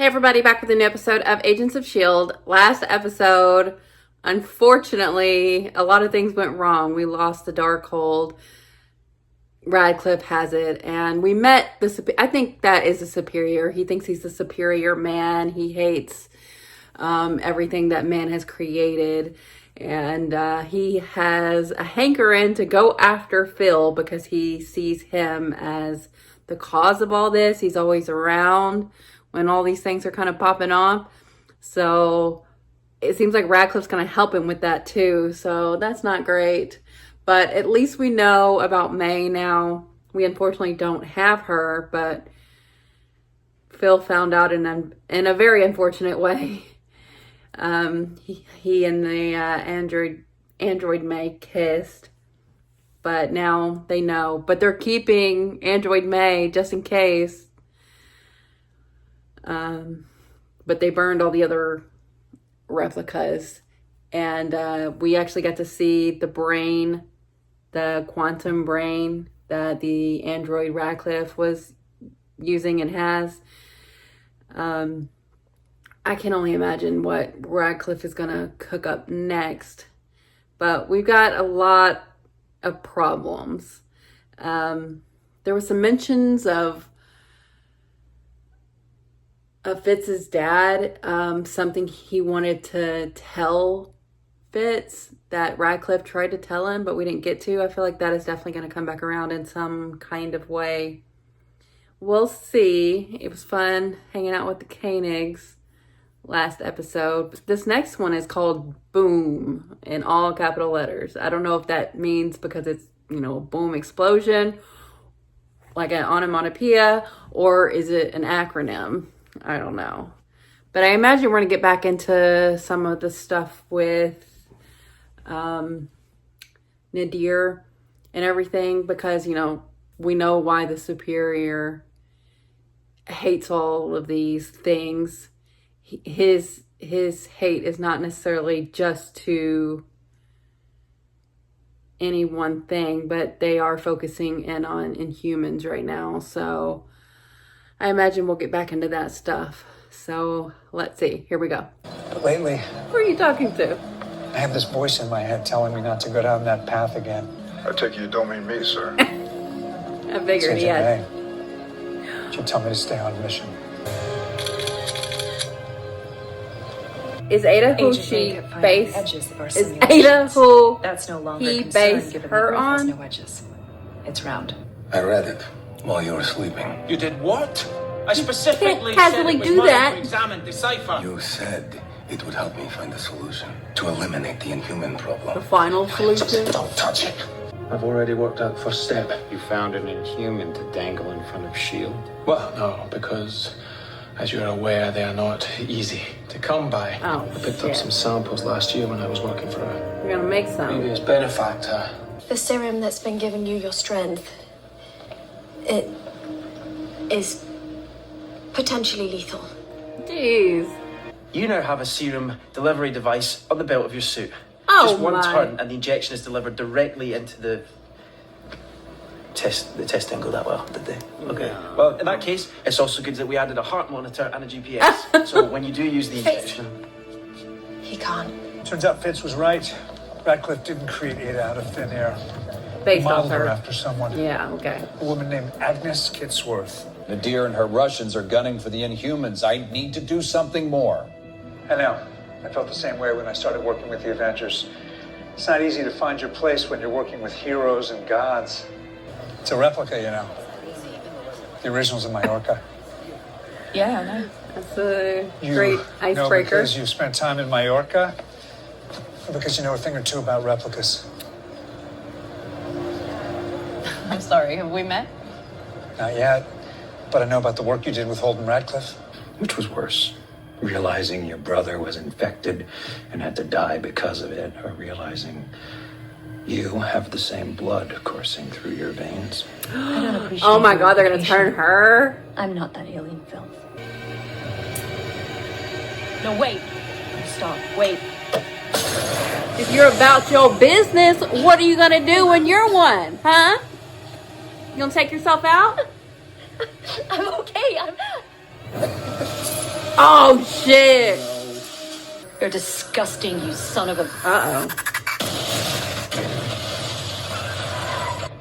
everybody, back with a new episode of Agents of S.H.I.E.L.D. Last episode, unfortunately, a lot of things went wrong. We lost the Darkhold. Radcliffe has it, and we met I think that is a superior. He thinks he's the superior man. He hates everything that man has created, and he has a hankering to go after Phil because he sees him as the cause of all this. He's always around when all these things are kind of popping off. So it seems like Radcliffe's going to help him with that too. So that's not great. But at least we know about May now. We unfortunately don't have her, but Phil found out in a very unfortunate way. He and the android May kissed, but now they know. But they're keeping Android May just in case. But they burned all the other replicas, and we actually got to see the brain, the quantum brain that the android Radcliffe was using and has. I can only imagine what Radcliffe is gonna cook up next, but we've got a lot of problems. There were some mentions of Fitz's dad, something he wanted to tell Fitz that Radcliffe tried to tell him, but we didn't get to. I feel like that is definitely going to come back around in some kind of way. We'll see. It was fun hanging out with the Koenigs last episode. This next one is called Boom in all capital letters. I don't know if that means because it's, boom explosion, like an onomatopoeia, or is it an acronym? I don't know. But I imagine we're going to get back into some of the stuff with Nadir and everything because, we know why the superior hates all of these things. His hate is not necessarily just to any one thing, but they are focusing in on Inhumans right now. So I imagine we'll get back into that stuff. So let's see. Here we go. But lately, who are you talking to? I have this voice in my head telling me not to go down that path again. I take it you don't mean me, sir. I figured he had. She'd tell me to stay on mission. Is Ada who she based? Is Ada who that's no longer he based her on? No edges. It's round. I read it while you were sleeping. You did what? I specifically can't said it was do mine that. to examine, decipher. You said it would help me find a solution to eliminate the inhuman The problem. final solution? Don't touch it. I've already worked out the first step. You found an inhuman to dangle in front of S.H.I.E.L.D. Well, no, because, as you're aware, they are not easy to come by. Oh, I picked up some samples last year when I was working for a We're gonna make some. previous benefactor. The serum that's been giving you your strength, it is potentially lethal. Jeez. You now have a serum delivery device on the belt of your suit. Oh, Just one my. turn and the injection is delivered directly into the test. The test didn't go that well, did they? Okay. No. Well, in that case, it's also good that we added a heart monitor and a GPS. So when you do use the injection... He can't. Turns out Fitz was right. Radcliffe didn't create Ada out of thin air. Based off Modeled her her. after someone. Yeah, okay. A woman named Agnes Kitsworth. Nadir and her Russians are gunning for the Inhumans. I need to do something more. I know. I felt the same way when I started working with the Avengers. It's not easy to find your place when you're working with heroes and gods. It's a replica, The original's in Mallorca. Yeah, I know. That's a You great know icebreaker. because you've spent time in Mallorca? Or because you know a thing or two about replicas? I'm sorry, have we met? Not yet. But I know about the work you did with Holden Radcliffe. Which was worse? Realizing your brother was infected and had to die because of it, or realizing you have the same blood coursing through your veins? I don't appreciate Oh my your god, they're gonna information. turn her? I'm not that alien filth. No, wait. Stop. Wait. If you're about your business, what are you gonna do when you're one? Huh? You gonna take yourself out? I'm okay. Oh, shit. You're disgusting, you son of a... Uh-oh.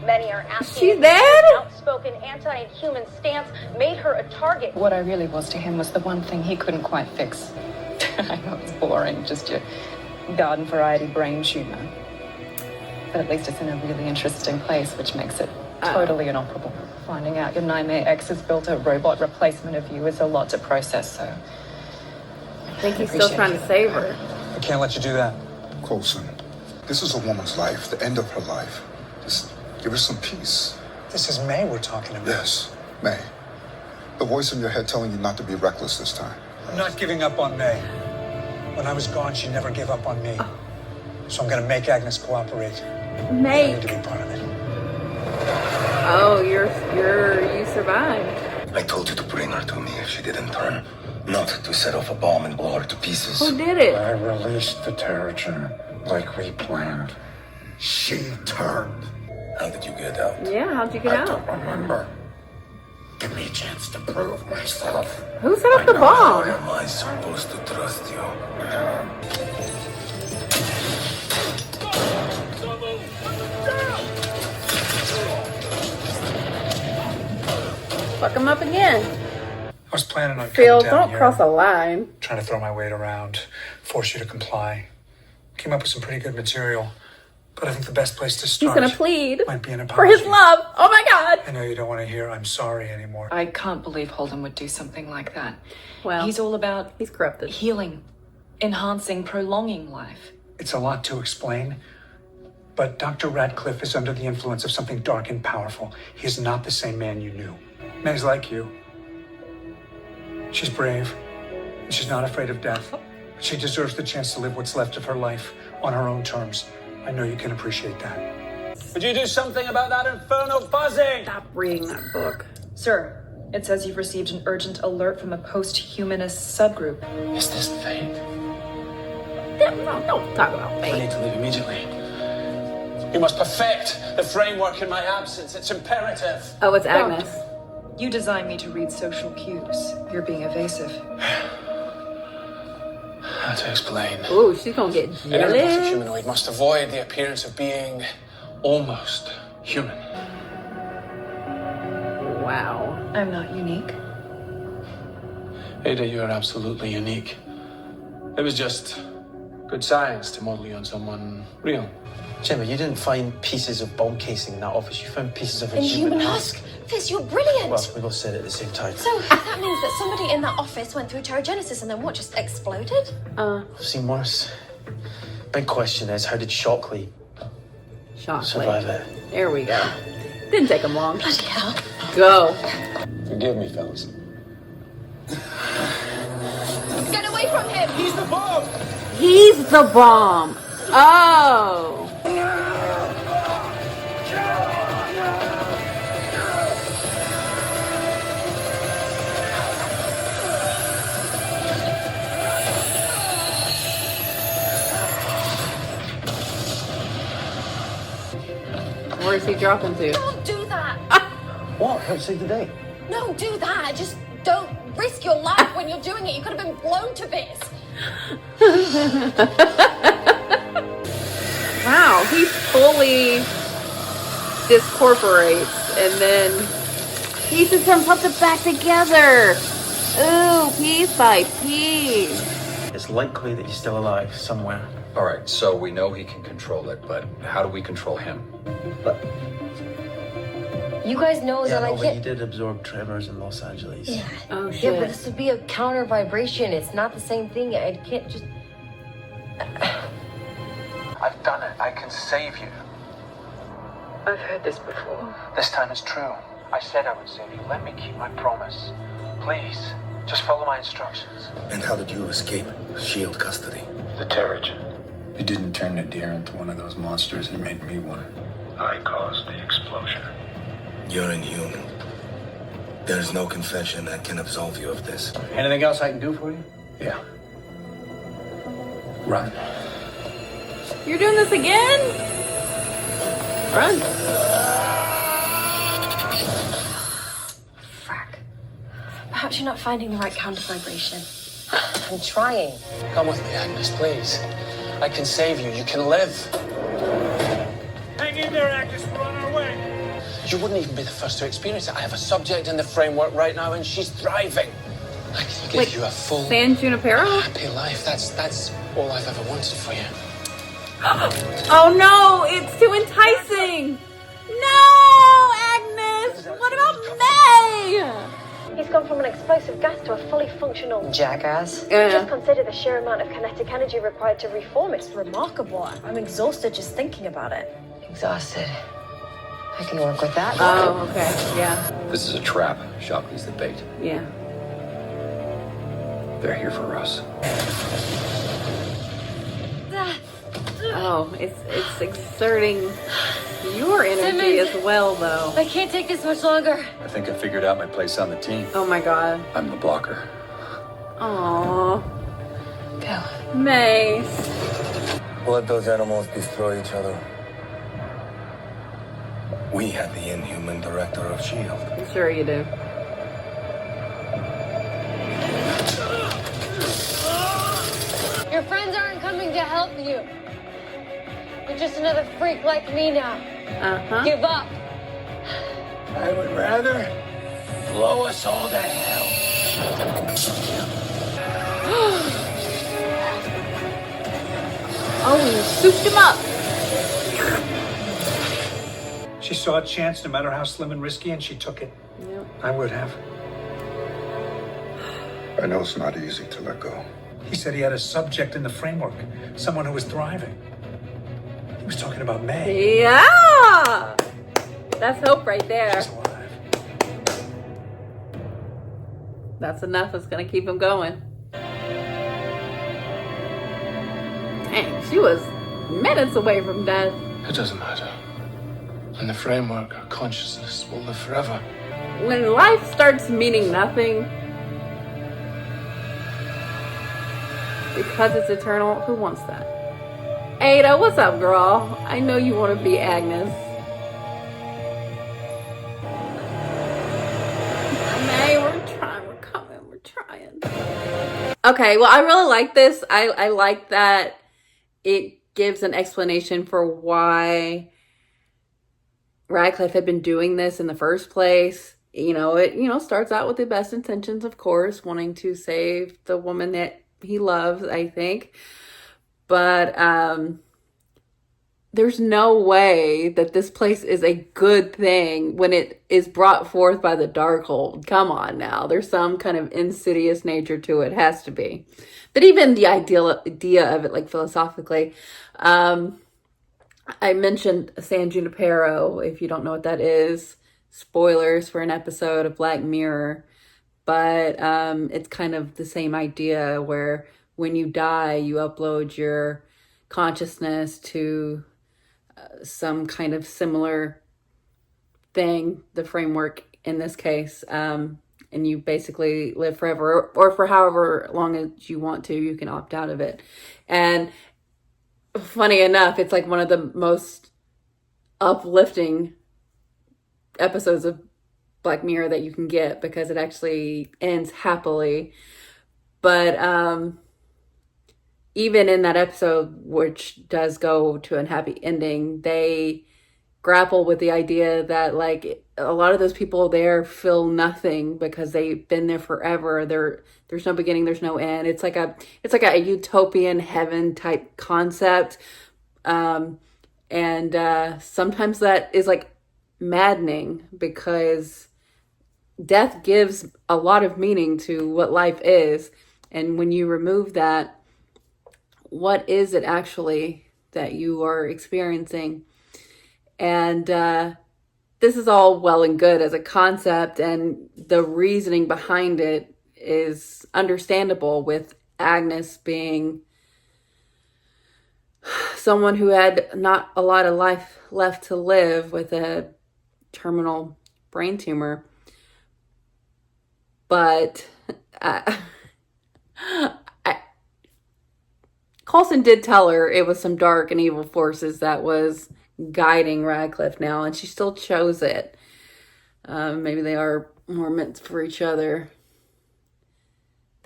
Many are asking She's if dead? his outspoken anti-inhuman stance made her a target. What I really was to him was the one thing he couldn't quite fix. I know it's boring, just your garden variety brain tumor. But at least it's in a really interesting place, which makes it totally inoperable. Finding out your nightmare ex has built a robot replacement of you is a lot to process, so... I think he's still trying to save her. I can't let you do that. Coulson, this is a woman's life, the end of her life. Just give her some peace. This is May we're talking about. Yes, May. The voice in your head telling you not to be reckless this time. I'm not giving up on May. When I was gone, she never gave up on me. So I'm going to make Agnes cooperate. I May. need to be part of it. Oh, you survived. I told you to bring her to me if she didn't turn. Not to set off a bomb and blow her to pieces. Who did it? I released the Terrigen like we planned. She turned. How did you get out? Yeah, how'd you get I out? don't remember. Give me a chance to prove myself. Who set up the bomb? How am I supposed to trust you? Fuck him up again. I was planning on Phil, coming down don't here, cross a line. trying to throw my weight around, force you to comply. Came up with some pretty good material, but I think the best place to He's start gonna plead might be an apology. for his love. Oh my god. I know you don't want to hear I'm sorry anymore. I can't believe Holden would do something like that. Well, He's all about he's corrupted. healing, enhancing, prolonging life. It's a lot to explain, but Dr. Radcliffe is under the influence of something dark and powerful. He is not the same man you knew. May's like you. She's brave, and she's not afraid of death. But she deserves the chance to live what's left of her life on her own terms. I know you can appreciate that. Would you do something about that infernal buzzing? Stop reading that book. Sir, it says you've received an urgent alert from a post-humanist subgroup. Is this fate? No, don't talk about I fate. need to leave immediately. You must perfect the framework in my absence. It's imperative. Oh, it's Agnes. You designed me to read social cues. You're being evasive. How to explain? Ooh, she's gonna get An robotic jealous. humanoid must avoid the appearance of being almost human. Wow. I'm not unique. Ada, you're absolutely unique. It was just good science to model you on someone real. Gemma, you didn't find pieces of bomb casing in that office. You found pieces of a human husk. Fizz, you're brilliant. Well, we both said it at the same time. So that means that somebody in that office went through Terrigenesis and then what, just exploded? I've seen worse. Big question is, how did Shockley survive it? There we go. Didn't take him long. Bloody hell. Go. Forgive me, fellas. Get away from him! He's the bomb! He's the bomb. Oh. Where's he dropping to? Don't do that! What? How saved the day? No, do that. Just don't risk your life when you're doing it. You could have been blown to bits. Wow, he fully discorporates and then pieces himself back together. Ooh, piece by piece. It's likely that he's still alive somewhere. All right, so we know he can control it, but how do we control him? But You guys know that I but he can't. did absorb tremors in Los Angeles. Yeah. Oh, Yeah, but shit. this would be a counter vibration. It's not the same thing. I can't just. I've done it. I can save you. I've heard this before. This time it's true. I said I would save you. Let me keep my promise. Please, just follow my instructions. And how did you escape S.H.I.E.L.D. custody? The Terrigen. You didn't turn Nadir into one of those monsters. You made me one. I caused the explosion. You're inhuman. There is no confession that can absolve you of this. Anything else I can do for you? Yeah. Run. You're doing this again? Run. Frack. Perhaps you're not finding the right counter vibration. I'm trying. Come with me, Agnes, please. I can save you. You can live. Hang in there, Agnes. We're on our way. You wouldn't even be the first to experience it. I have a subject in the framework right now, and she's thriving. I can give you a full, San Junipero? happy life. That's all I've ever wanted for you. Oh no, it's too enticing. No, Agnes. What about May? He's gone from an explosive gas to a fully functional Jackass. Just consider the sheer amount of kinetic energy required to reform it. It's remarkable. I'm exhausted just thinking about it. Exhausted. I can work with that. Oh, okay. Yeah. This is a trap. Shockley's the bait. Yeah. They're here for us. Oh, it's exerting your energy as well, though. I can't take this much longer. I think I figured out my place on the team. Oh my god. I'm the blocker. Aww. Go. Mace. Let those animals destroy each other. We have the inhuman director of S.H.I.E.L.D. Sure you do. Your friends aren't coming to help you. You're just another freak like me now. Uh-huh. Give up. I would rather blow us all to hell. Oh, you souped him up. She saw a chance, no matter how slim and risky, and she took it. Yep. I would have. I know it's not easy to let go. He said he had a subject in the framework, someone who was thriving. He was talking about May. Yeah. That's hope right there. She's alive. That's enough. It's going to keep him going. Dang, she was minutes away from death. It doesn't matter. In the framework, our consciousness will live forever. When life starts meaning nothing because it's eternal, who wants that? Ada, what's up, girl? I know you want to be Agnes. May, we're trying. We're coming. We're trying. Okay, well, I really like this. I like that it gives an explanation for why Radcliffe had been doing this in the first place. It starts out with the best intentions, of course, wanting to save the woman that he loves, I think. But there's no way that this place is a good thing when it is brought forth by the Darkhold. Come on now. There's some kind of insidious nature to it. Has to be. But even the idea of it, like philosophically, I mentioned San Junipero, if you don't know what that is. Spoilers for an episode of Black Mirror. But it's kind of the same idea where when you die, you upload your consciousness to some kind of similar thing, the framework in this case, and you basically live forever or for however long as you want to. You can opt out of it. And funny enough, it's like one of the most uplifting episodes of Black Mirror that you can get because it actually ends happily. But even in that episode, which does go to a happy ending, they grapple with the idea that like a lot of those people there feel nothing because they've been there forever. There's no beginning, there's no end. It's like a utopian heaven type concept. And sometimes that is like maddening because death gives a lot of meaning to what life is. And when you remove that, what is it actually that you are experiencing? And this is all well and good as a concept, and the reasoning behind it is understandable, with Agnes being someone who had not a lot of life left to live with a terminal brain tumor. But Coulson did tell her it was some dark and evil forces that was guiding Radcliffe now, and she still chose it. Maybe they are more meant for each other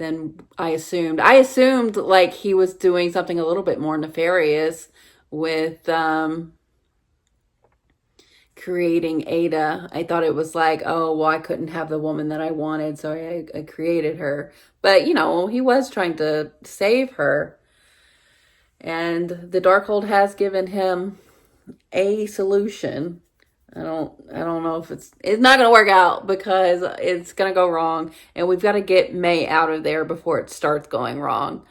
than I assumed. I assumed like he was doing something a little bit more nefarious with creating Ada. I thought it was like, oh, well, I couldn't have the woman that I wanted, so I created her. But, you know, he was trying to save her. And the Darkhold has given him a solution. I don't know if it's not going to work out because it's going to go wrong. And we've got to get May out of there before it starts going wrong.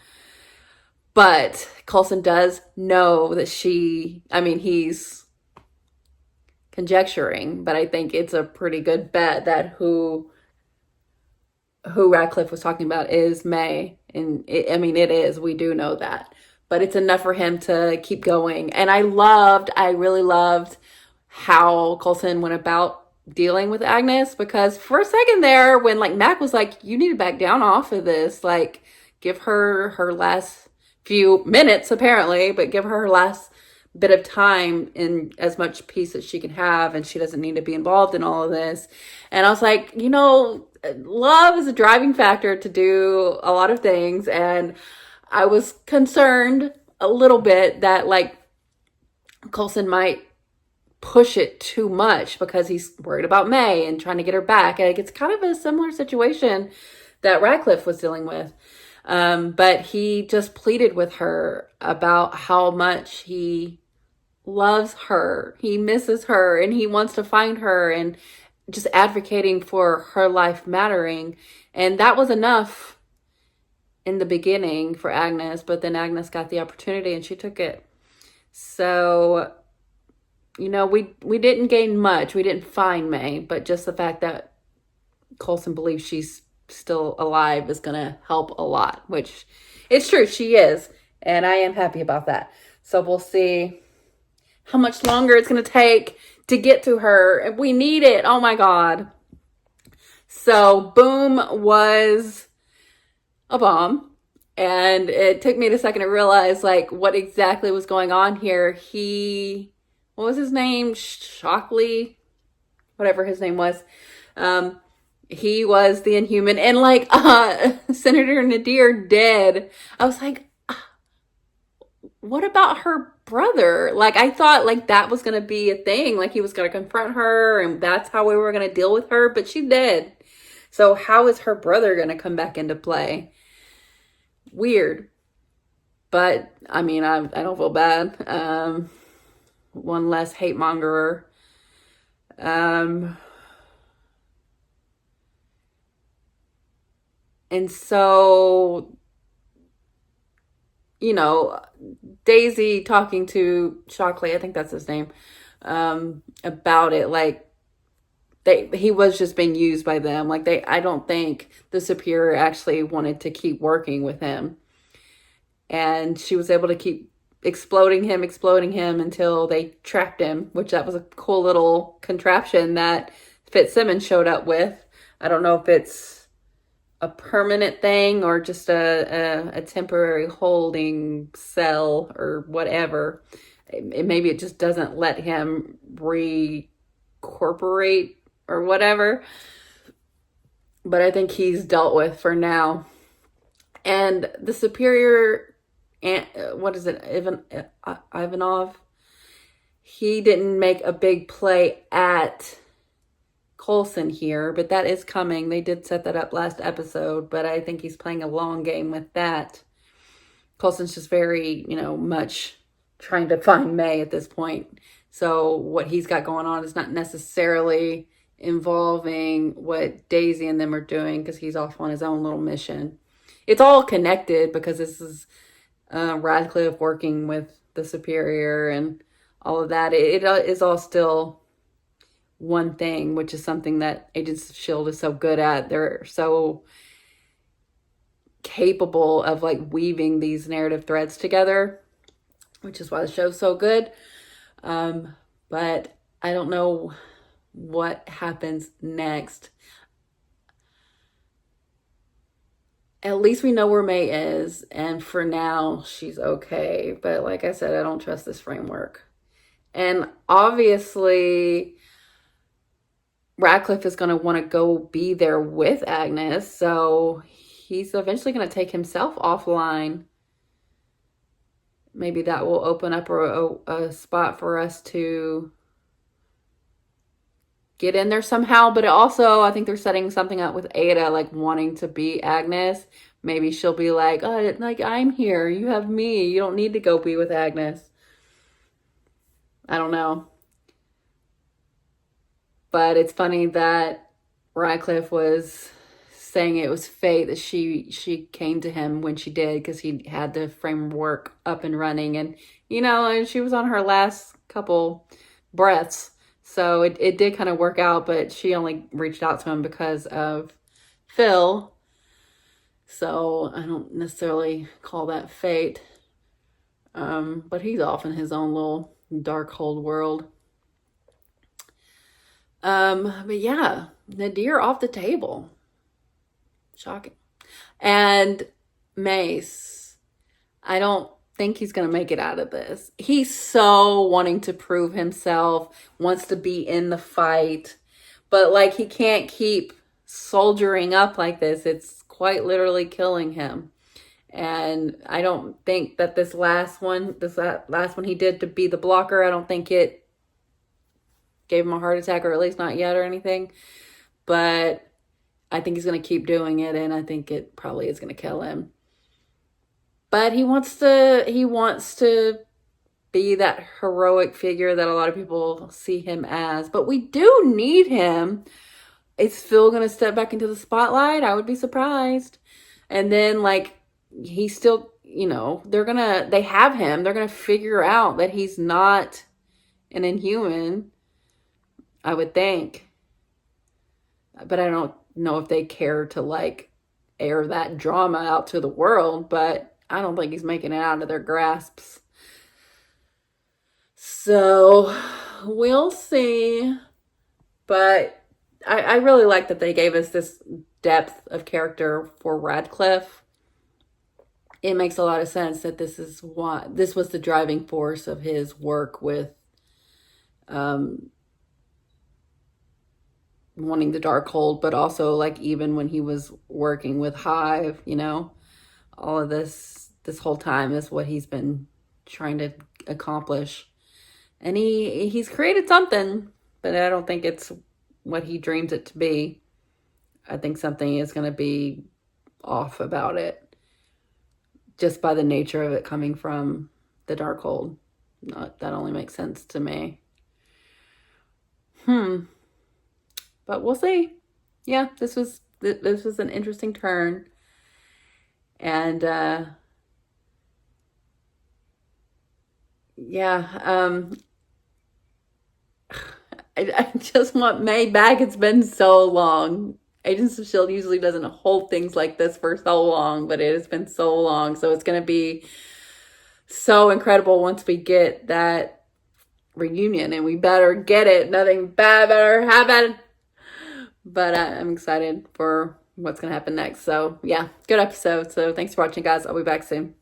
But Coulson does know that he's conjecturing, but I think it's a pretty good bet that who Radcliffe was talking about is May. And it is, we do know that, but it's enough for him to keep going. And I really loved how Coulson went about dealing with Agnes, because for a second there, when like Mac was like, you need to back down off of this, like give her her last few minutes apparently, but give her her last bit of time in as much peace as she can have, and she doesn't need to be involved in all of this. And I was like, you know, love is a driving factor to do a lot of things, and I was concerned a little bit that like Coulson might push it too much because he's worried about May and trying to get her back. And it's kind of a similar situation that Radcliffe was dealing with. But he just pleaded with her about how much he loves her. He misses her and he wants to find her, and just advocating for her life mattering. And that was enough in the beginning for Agnes, but then Agnes got the opportunity and she took it. So, you know, we didn't gain much. We didn't find May, but just the fact that Coulson believes she's still alive is going to help a lot, which it's true. She is. And I am happy about that. So we'll see how much longer it's going to take to get to her. We need it. Oh my God. So Boom was a bomb. And it took me a second to realize like what exactly was going on here. What was his name? Shockley, whatever his name was. He was the Inhuman, and like Senator Nadir dead. I was like, what about her brother? Like I thought like that was gonna be a thing. Like he was gonna confront her, and that's how we were gonna deal with her. But she's dead. So how is her brother gonna come back into play? Weird. But I mean, I don't feel bad. One less hate mongerer. And so, you know, Daisy talking to Shockley, I think that's his name, about it, like he was just being used by them. Like I don't think the Superior actually wanted to keep working with him. And she was able to keep exploding him until they trapped him, which that was a cool little contraption that Fitzsimmons showed up with. I don't know if it's a permanent thing or just a temporary holding cell or whatever. Maybe it just doesn't let him recorporate or whatever. But I think he's dealt with for now. And the Superior, what is it, Ivanov? He didn't make a big play at Coulson here, but that is coming. They did set that up last episode, but I think he's playing a long game with that. Coulson's just very, much trying to find May at this point. So what he's got going on is not necessarily involving what Daisy and them are doing, because he's off on his own little mission. It's all connected because this is Radcliffe working with the Superior and all of that. It is all still one thing, which is something that Agents of S.H.I.E.L.D. is so good at. They're so capable of like weaving these narrative threads together, which is why the show's so good. But I don't know what happens next. At least we know where May is, and for now she's okay. But like I said, I don't trust this framework. And obviously Radcliffe is going to want to go be there with Agnes, so he's eventually going to take himself offline. Maybe that will open up a spot for us to get in there somehow. But also, I think they're setting something up with Ada, like wanting to be Agnes. Maybe she'll be like, oh, like, I'm here. You have me. You don't need to go be with Agnes. I don't know. But it's funny that Radcliffe was saying it was fate that she came to him when she did, because he had the framework up and running, and and she was on her last couple breaths, so it did kind of work out. But she only reached out to him because of Phil, so I don't necessarily call that fate. But he's off in his own little dark cold world. But yeah, Nadir off the table. Shocking. And Mace, I don't think he's going to make it out of this. He's so wanting to prove himself, wants to be in the fight, but like he can't keep soldiering up like this. It's quite literally killing him. And I don't think that this last one he did to be the blocker, I don't think it gave him a heart attack, or at least not yet or anything. But I think he's going to keep doing it, and I think it probably is going to kill him. But he wants to be that heroic figure that a lot of people see him as. But we do need him. Is Phil going to step back into the spotlight? I would be surprised. And then, like, he's still, they have him. They're going to figure out that he's not an inhuman, I would think. But I don't know if they care to, like, air that drama out to the world. But I don't think he's making it out of their grasps. So we'll see. But I really like that they gave us this depth of character for Radcliffe. It makes a lot of sense that this was the driving force of his work with wanting the Darkhold, but also, like, even when he was working with Hive, all of this whole time is what he's been trying to accomplish. And he's created something, but I don't think it's what he dreams it to be. I think something is going to be off about it, just by the nature of it coming from the Darkhold. That only makes sense to me. But we'll see. Yeah, this was an interesting turn. And I just want May back. It's been so long. Agents of S.H.I.E.L.D. usually doesn't hold things like this for so long, but it has been so long. So it's going to be so incredible once we get that reunion, and we better get it. Nothing bad better happen. But I'm excited for what's going to happen next. So yeah, good episode. So thanks for watching, guys. I'll be back soon.